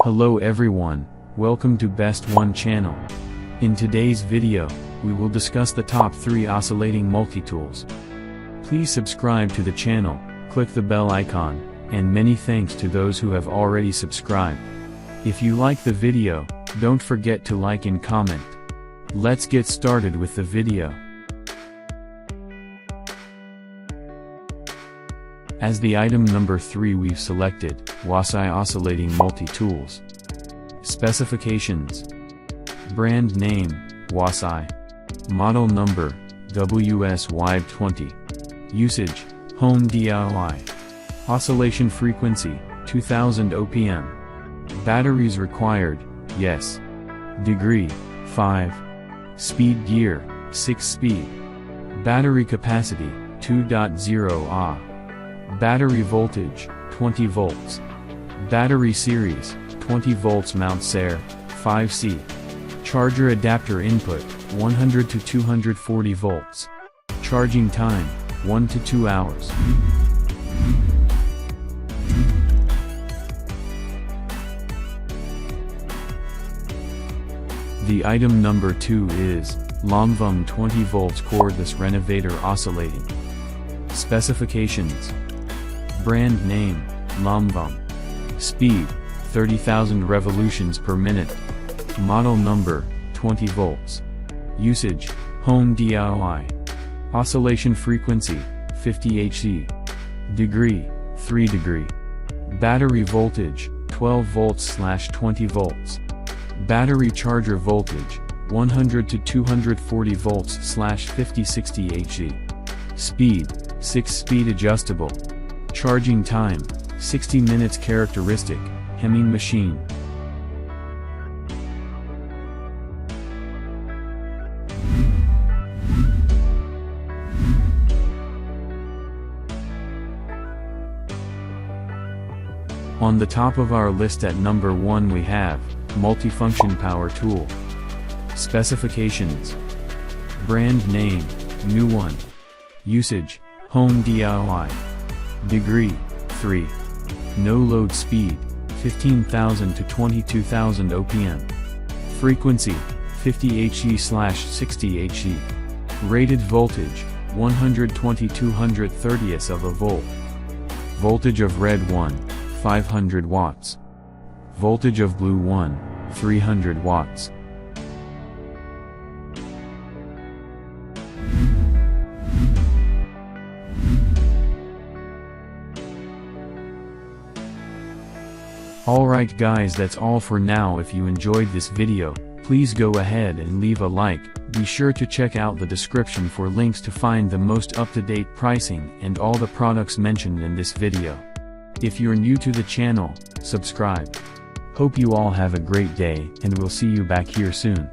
Hello everyone, welcome to Best One channel. In today's video, we will discuss the top 3 oscillating multi-tools. Please subscribe to the channel, click the bell icon, and many thanks to those who have already subscribed. If you like the video, don't forget to like and comment. Let's get started with the video. As the item number 3 we've selected, WASI Oscillating Multi-Tools. Specifications. Brand name, WASI. Model number, WS-WIBE20. Usage, home DIY. Oscillation frequency, 2000 OPM. Batteries required, yes. Degree, 5. Speed gear, 6 speed. Battery capacity, 2.0 Ah. Battery voltage, 20 volts. Battery series, 20 volts Mount Sayer, 5C. Charger adapter input, 100 to 240 volts. Charging time, 1 to 2 hours. The item number 2 is Multifunction 20 volts cordless Renovator oscillating. Specifications. Brand name, Multifunction. Speed, 30,000 revolutions per minute. Model number, 20 volts. Usage, home DIY. Oscillation frequency, 50 Hz. Degree, 3 degree. Battery voltage, 12 volts/20 volts. Battery charger voltage, 100 to 240 volts/50-60 Hz. Speed, 6 speed adjustable. Charging time, 60 minutes. Characteristic, hemming machine. On the top of our list at number 1 we have Multifunction power tool. Specifications. Brand name, new one. Usage, home DIY. Degree, 3. No load speed, 15,000 to 22,000 OPM. Frequency, 50 Hz/60 Hz. Rated voltage, 120/230ths of a volt. Voltage of red 1, 500 watts. Voltage of blue 1, 300 watts. Alright guys, that's all for now. If you enjoyed this video, please go ahead and leave a like. Be sure to check out the description for links to find the most up-to-date pricing and all the products mentioned in this video. If you're new to the channel, subscribe. Hope you all have a great day, and we'll see you back here soon.